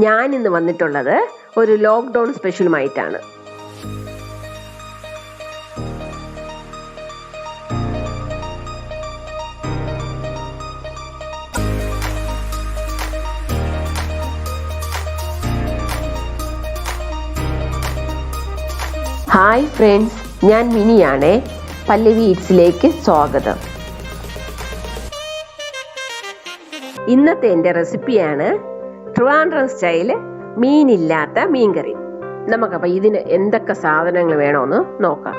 ഞാൻ ഇന്ന് വന്നിട്ടുള്ളത് ഒരു ലോക്ക്ഡൗൺ സ്പെഷ്യലുമായിട്ടാണ്. ഹായ് ഫ്രണ്ട്സ്, ഞാൻ മിനിയാണേ. പല്ലവി ഈറ്റ്സിലേക്ക് സ്വാഗതം. ഇന്നത്തെ എൻ്റെ റെസിപ്പിയാണ് ട്രിവാൻഡ്രം സ്റ്റൈല് മീനില്ലാത്ത മീൻകറി. നമുക്കപ്പോൾ ഇതിന് എന്തൊക്കെ സാധനങ്ങൾ വേണമെന്ന് നോക്കാം.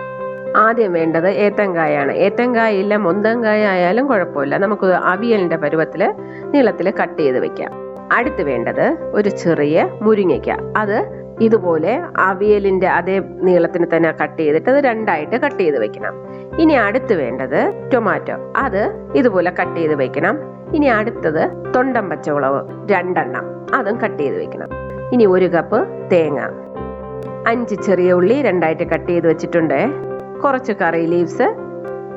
ആദ്യം വേണ്ടത് ഏത്തങ്കായാണ്. ഏത്തങ്കായ ഇല്ല, മുന്തങ്കായ ആയാലും കുഴപ്പമില്ല. നമുക്ക് അവിയലിൻ്റെ പരുവത്തിൽ നീളത്തിൽ കട്ട് ചെയ്ത് വെക്കാം. അടുത്ത് വേണ്ടത് ഒരു ചെറിയ മുരിങ്ങയ്ക്ക. അത് ഇതുപോലെ അവിയലിൻ്റെ അതേ നീളത്തിന് തന്നെ കട്ട് ചെയ്തിട്ട് അത് രണ്ടായിട്ട് കട്ട് ചെയ്ത് വെക്കണം. ഇനി അടുത്ത് വേണ്ടത് ടൊമാറ്റോ. അത് ഇതുപോലെ കട്ട് ചെയ്ത് വെക്കണം. ഇനി അടുത്തത് തൊണ്ടൻ പച്ചമുളക് 2 എണ്ണം, അതും കട്ട് ചെയ്ത് വെക്കണം. ഇനി 1 കപ്പ് തേങ്ങ, 5 ചെറിയ ഉള്ളി രണ്ടായിട്ട് കട്ട് ചെയ്ത് വെച്ചിട്ടുണ്ട്, കുറച്ച് കറി ലീവ്സ്.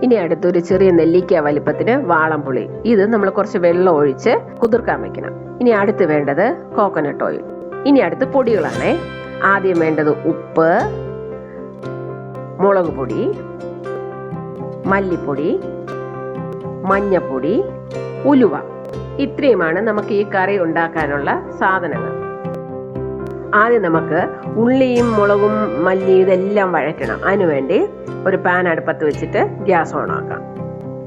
ഇനി അടുത്തൊരു ചെറിയ നെല്ലിക്ക വലിപ്പത്തിന് വാളംപുളി. ഇത് നമ്മൾ കുറച്ച് വെള്ളം ഒഴിച്ച് കുതിർക്കാൻ വെക്കണം. ഇനി അടുത്ത് വേണ്ടത് കോക്കനട്ട് ഓയിൽ. ഇനി അടുത്ത് പൊടികളാണ്. ആദ്യം വേണ്ടത് ഉപ്പ്, മുളക് പൊടി, മല്ലിപ്പൊടി, മഞ്ഞപ്പൊടി, ഉലുവ. ഇത്രയുമാണ് നമുക്ക് ഈ കറി ഉണ്ടാക്കാനുള്ള സാധനങ്ങൾ. ആദ്യം നമുക്ക് ഉള്ളിയും മുളകും മല്ലി ഇതെല്ലാം വഴറ്റണം. അതിനുവേണ്ടി ഒരു പാൻ അടുപ്പത്ത് വെച്ചിട്ട് ഗ്യാസ് ഓൺ ആക്കാം.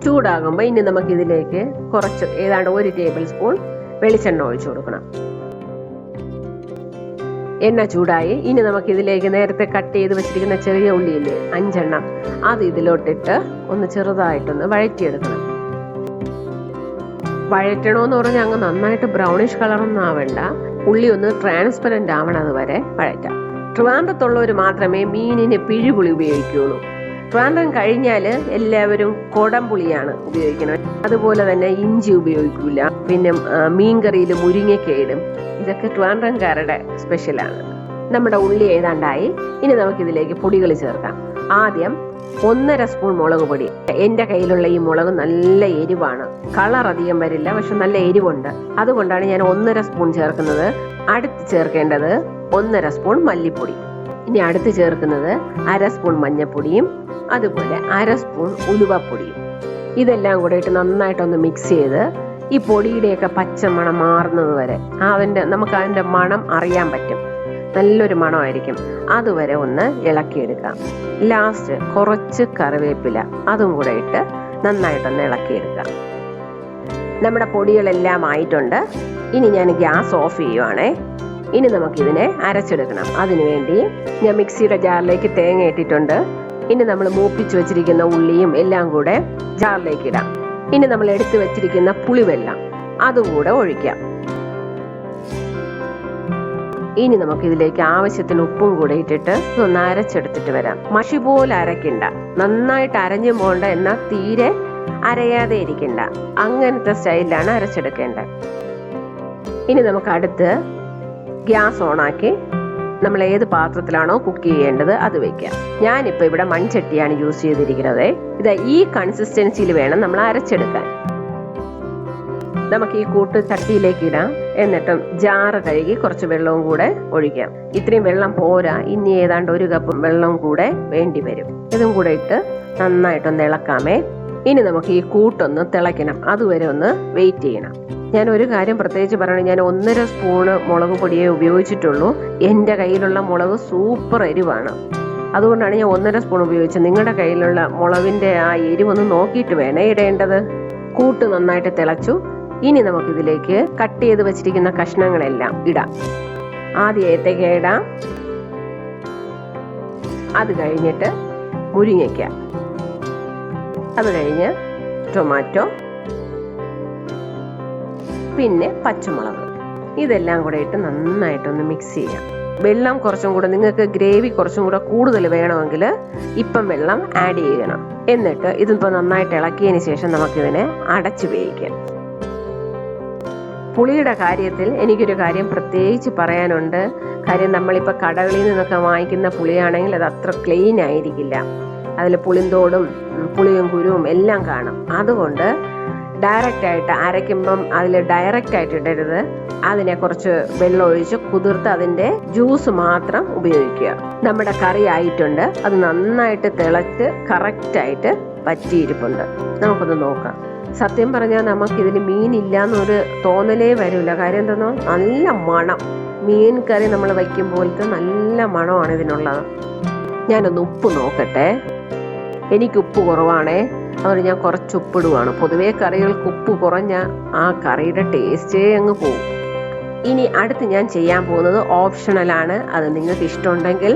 ചൂടാകുമ്പോൾ ഇനി നമുക്ക് ഇതിലേക്ക് കുറച്ച് ഏതാണ്ട് 1 ടേബിൾ സ്പൂൺ വെളിച്ചെണ്ണ ഒഴിച്ചു കൊടുക്കണം. എണ്ണ ചൂടായി. ഇനി നമുക്ക് ഇതിലേക്ക് നേരത്തെ കട്ട് ചെയ്ത് വെച്ചിരിക്കുന്ന ചെറിയ ഉള്ളിയില്ലേ 5 എണ്ണം, അത് ഇതിലോട്ടിട്ട് ഒന്ന് ചെറുതായിട്ടൊന്ന് വഴറ്റിയെടുക്കണം. വഴറ്റണമെന്ന് പറഞ്ഞാൽ അങ്ങ് നന്നായിട്ട് ബ്രൗണിഷ് കളറൊന്നും ആവേണ്ട. ഉള്ളി ഒന്ന് ട്രാൻസ്പെറന്റ് ആവണം, അതുവരെ വഴറ്റാം. ട്രിവാൻഡ്രത്തുള്ളവർ മാത്രമേ മീനിന് പിഴിപുളി ഉപയോഗിക്കുകയുള്ളൂ. ട്രിവാൻഡ്രം കഴിഞ്ഞാൽ എല്ലാവരും കൊടംപുളിയാണ് ഉപയോഗിക്കുന്നത്. അതുപോലെ തന്നെ ഇഞ്ചി ഉപയോഗിക്കില്ല. പിന്നെ മീൻകറിയിൽ മുരിങ്ങയ്ക്ക ഇടും. ഇതൊക്കെ ട്രിവാൻഡ്രംകാരുടെ സ്പെഷ്യലാണ്. നമ്മുടെ ഉള്ളി ഏതാണ്ടായി. ഇനി നമുക്കിതിലേക്ക് പൊടികൾ ചേർക്കാം. ആദ്യം 1.5 സ്പൂൺ മുളക് പൊടി. എൻ്റെ കയ്യിലുള്ള ഈ മുളക് നല്ല എരിവാണ്. കളർ അധികം വരില്ല, പക്ഷെ നല്ല എരിവുണ്ട്. അതുകൊണ്ടാണ് ഞാൻ 1.5 സ്പൂൺ ചേർക്കുന്നത്. അടുത്ത് ചേർക്കേണ്ടത് 1.5 സ്പൂൺ മല്ലിപ്പൊടി. ഇനി അടുത്ത് ചേർക്കുന്നത് 1/2 സ്പൂൺ മഞ്ഞൾപ്പൊടിയും അതുപോലെ 1/2 സ്പൂൺ ഉലുവപ്പൊടിയും. ഇതെല്ലാം കൂടെ ഇട്ട് നന്നായിട്ടൊന്ന് മിക്സ് ചെയ്ത് ഈ പൊടിയുടെയൊക്കെ പച്ചമണം മാറുന്നത് വരെ നമുക്ക് അതിൻ്റെ മണം അറിയാൻ പറ്റും. നല്ലൊരു മണമായിരിക്കും. അതുവരെ ഒന്ന് ഇളക്കിയെടുക്കാം. ലാസ്റ്റ് കുറച്ച് കറിവേപ്പില അതും കൂടെ ഇട്ട് നന്നായിട്ടൊന്ന് ഇളക്കിയെടുക്കാം. നമ്മുടെ പൊടികളെല്ലാം ആയിട്ടുണ്ട്. ഇനി ഞാൻ ഗ്യാസ് ഓഫ് ചെയ്യുവാണേ. ഇനി നമുക്കിതിനെ അരച്ചെടുക്കണം. അതിനുവേണ്ടി ഞാൻ മിക്സിയുടെ ജാറിലേക്ക് തേങ്ങ ഇട്ടിട്ടുണ്ട്. ഇനി നമ്മൾ മൂപ്പിച്ച് വെച്ചിരിക്കുന്ന ഉള്ളിയും എല്ലാം കൂടെ ജാറിലേക്ക് ഇടാം. ഇനി നമ്മൾ എടുത്തു വെച്ചിരിക്കുന്ന പുളിവെള്ളം അതുകൂടെ ഒഴിക്കാം. ഇനി നമുക്കിതിലേക്ക് ആവശ്യത്തിന് ഉപ്പും കൂടെ ഇട്ടിട്ട് ഒന്ന് അരച്ചെടുത്തിട്ട് വരാം. മഷി പോലെ അരക്കണ്ട, നന്നായിട്ട് അരഞ്ഞു പോകണ്ട, എന്നാൽ തീരെ അരയാതെ ഇരിക്കണ്ട. അങ്ങനത്തെ സ്റ്റൈലിലാണ് അരച്ചെടുക്കേണ്ടത്. ഇനി നമുക്ക് അടുത്ത് ഗ്യാസ് ഓണാക്കി നമ്മൾ ഏത് പാത്രത്തിലാണോ കുക്ക് ചെയ്യേണ്ടത് അത് വെക്കാം. ഞാനിപ്പോൾ ഇവിടെ മൺചട്ടിയാണ് യൂസ് ചെയ്തിരിക്കുന്നത്. ഇത് ഈ കൺസിസ്റ്റൻസിയിൽ വേണം നമ്മൾ അരച്ചെടുക്കാൻ. നമുക്ക് ഈ കൂട്ട് ചട്ടിയിലേക്ക് ഇടാം. എന്നിട്ടും ജാറ് കഴുകി കുറച്ച് വെള്ളവും കൂടെ ഒഴിക്കാം. ഇത്രയും വെള്ളം പോരാ, ഇനി ഏതാണ്ട് 1 കപ്പ് വെള്ളം കൂടെ വേണ്ടി വരും. ഇതും കൂടെ ഇട്ട് നന്നായിട്ടൊന്ന് ഇളക്കാമേ. ഇനി നമുക്ക് ഈ കൂട്ടൊന്ന് തിളയ്ക്കണം. അതുവരെ ഒന്ന് വെയിറ്റ് ചെയ്യണം. ഞാൻ ഒരു കാര്യം പ്രത്യേകിച്ച് പറയണം, ഞാൻ 1.5 സ്പൂണ് മുളക് പൊടിയെ ഉപയോഗിച്ചിട്ടുള്ളൂ. എൻ്റെ കയ്യിലുള്ള മുളക് സൂപ്പർ എരിവാണ്. അതുകൊണ്ടാണ് ഞാൻ 1.5 സ്പൂൺ ഉപയോഗിച്ചത്. നിങ്ങളുടെ കയ്യിലുള്ള മുളകിൻ്റെ ആ എരിവൊന്ന് നോക്കിയിട്ട് വേണേ ഇടേണ്ടത്. കൂട്ട് നന്നായിട്ട് തിളച്ചു. ഇനി നമുക്കിതിലേക്ക് കട്ട് ചെയ്ത് വെച്ചിരിക്കുന്ന കഷ്ണങ്ങളെല്ലാം ഇടാം. ആദ്യം ഏത്തയ്ക്ക ഇടാം. അത് കഴിഞ്ഞിട്ട് മുരിങ്ങയ്ക്ക, അത് കഴിഞ്ഞ് ടൊമാറ്റോ, പിന്നെ പച്ചമുളക്. ഇതെല്ലാം കൂടെ ഇട്ട് നന്നായിട്ടൊന്ന് മിക്സ് ചെയ്യാം. വെള്ളം കുറച്ചും കൂടെ, നിങ്ങൾക്ക് ഗ്രേവി കുറച്ചും കൂടെ കൂടുതൽ വേണമെങ്കിൽ ഇപ്പം വെള്ളം ആഡ് ചെയ്യണം. എന്നിട്ട് ഇതിപ്പോൾ നന്നായിട്ട് ഇളക്കിയതിന് ശേഷം നമുക്കിതിനെ അടച്ചു വേവിക്കാം. പുളിയുടെ കാര്യത്തിൽ എനിക്കൊരു കാര്യം പ്രത്യേകിച്ച് പറയാനുണ്ട്. കാര്യം നമ്മളിപ്പോൾ കടകളിൽ നിന്നൊക്കെ വാങ്ങിക്കുന്ന പുളിയാണെങ്കിൽ അത് അത്ര ക്ലീൻ ആയിരിക്കില്ല. അതിൽ പുളിന്തോടും പുളിയും കുരുവും എല്ലാം കാണും. അതുകൊണ്ട് ഡയറക്റ്റ് ആയിട്ട് അരയ്ക്കുമ്പം അതിൽ ഡയറക്റ്റ് ആയിട്ട് ഇടരുത്. അതിനെ കുറച്ച് വെള്ളം ഒഴിച്ച് കുതിർത്ത് അതിന്റെ ജ്യൂസ് മാത്രം ഉപയോഗിക്കുക. നമ്മുടെ കറി ആയിട്ടുണ്ട്. അത് നന്നായിട്ട് തിളച്ച് കറക്റ്റായിട്ട് പറ്റിയിരിപ്പുണ്ട്. നമുക്കൊന്ന് നോക്കാം. സത്യം പറഞ്ഞാൽ നമുക്കിതിൽ മീനില്ല എന്നൊരു തോന്നലേ വരില്ല. കാര്യം എന്തെന്നോ, നല്ല മണം. മീൻ കറി നമ്മൾ വയ്ക്കുമ്പോഴത്തെ നല്ല മണമാണ് ഇതിനുള്ളത്. ഞാനൊന്ന് ഉപ്പ് നോക്കട്ടെ. എനിക്ക് ഉപ്പ് കുറവാണേ, അതുകൊണ്ട് ഞാൻ കുറച്ച് ഉപ്പിടുവാണ്. പൊതുവേ കറികൾക്ക് ഉപ്പ് കുറഞ്ഞ ആ കറിയുടെ ടേസ്റ്റേ അങ്ങ് പോകും. ഇനി അടുത്ത് ഞാൻ ചെയ്യാൻ പോകുന്നത് ഓപ്ഷണലാണ്. അത് നിങ്ങൾക്ക് ഇഷ്ടമുണ്ടെങ്കിൽ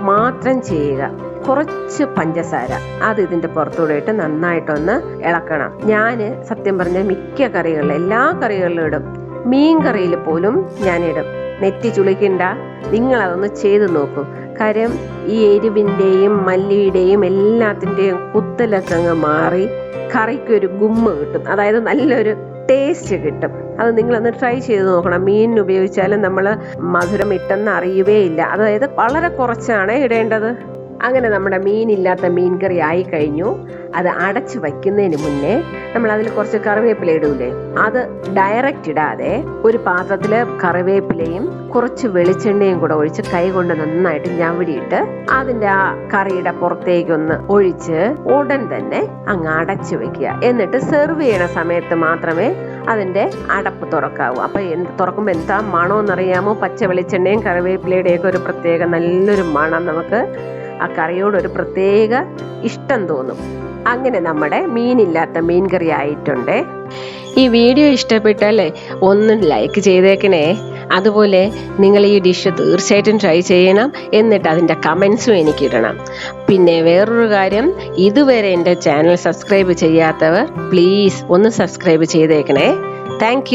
മാത്രം ചെയ്യുക. കുറച്ച് പഞ്ചസാര അത് ഇതിന്റെ പുറത്തൂടെ ഇട്ട് നന്നായിട്ടൊന്ന് ഇളക്കണം. ഞാന് സത്യം പറഞ്ഞ മിക്ക കറികളിലും, എല്ലാ കറികളിലും ഇടും. മീൻ കറിയിൽ പോലും ഞാനിടും. നെറ്റി ചുളിക്കണ്ട, നിങ്ങൾ അതൊന്ന് ചെയ്ത് നോക്കൂ. കാര്യം ഈ എരിവിന്റെയും മല്ലിയുടെയും എല്ലാത്തിന്റെയും കുത്തലൊക്കെ അങ്ങ് മാറി കറിക്കൊരു ഗുമ്മ കിട്ടും. അതായത് നല്ലൊരു ടേസ്റ്റ് കിട്ടും. അത് നിങ്ങളൊന്ന് ട്രൈ ചെയ്ത് നോക്കണം. മീനിന് ഉപയോഗിച്ചാലും നമ്മൾ മധുരം ഇട്ടെന്ന് അറിയുകയേ ഇല്ല. അതായത് വളരെ കുറച്ചാണ് ഇടേണ്ടത്. അങ്ങനെ നമ്മുടെ മീനില്ലാത്ത മീൻ കറി ആയി കഴിഞ്ഞു. അത് അടച്ചു വയ്ക്കുന്നതിന് മുന്നേ നമ്മൾ അതിൽ കുറച്ച് കറിവേപ്പില ഇടൂലേ, അത് ഡയറക്റ്റ് ഇടാതെ ഒരു പാത്രത്തില് കറിവേപ്പിലയും കുറച്ച് വെളിച്ചെണ്ണയും കൂടെ ഒഴിച്ച് കൈ കൊണ്ട് നന്നായിട്ട് ഞവടിയിട്ട് അതിന്റെ ആ കറിയുടെ പുറത്തേക്കൊന്ന് ഒഴിച്ച് ഉടൻ തന്നെ അങ്ങ് അടച്ചു വെക്കുക. എന്നിട്ട് സെർവ് ചെയ്യണ സമയത്ത് മാത്രമേ അതിന്റെ അടപ്പ് തുറക്കാവൂ. അപ്പൊ തുറക്കുമ്പോൾ എന്താ മണമെന്നറിയാമോ? പച്ച വെളിച്ചെണ്ണയും കറിവേപ്പിലയുടെയും ഒക്കെ ഒരു പ്രത്യേക നല്ലൊരു മണം. നമുക്ക് ആ കറിയോട് ഒരു പ്രത്യേക ഇഷ്ടം തോന്നും. അങ്ങനെ നമ്മുടെ മീനില്ലാത്ത മീൻ കറി ആയിട്ടുണ്ട്. ഈ വീഡിയോ ഇഷ്ടപ്പെട്ടാലേ ഒന്ന് ലൈക്ക് ചെയ്തേക്കണേ. അതുപോലെ നിങ്ങൾ ഈ ഡിഷ് തീർച്ചയായിട്ടും ട്രൈ ചെയ്യണം. എന്നിട്ട് അതിൻ്റെ കമൻസും എനിക്കിടണം. പിന്നെ വേറൊരു കാര്യം, ഇതുവരെ എൻ്റെ ചാനൽ സബ്സ്ക്രൈബ് ചെയ്യാത്തവർ പ്ലീസ് ഒന്ന് സബ്സ്ക്രൈബ് ചെയ്തേക്കണേ. താങ്ക്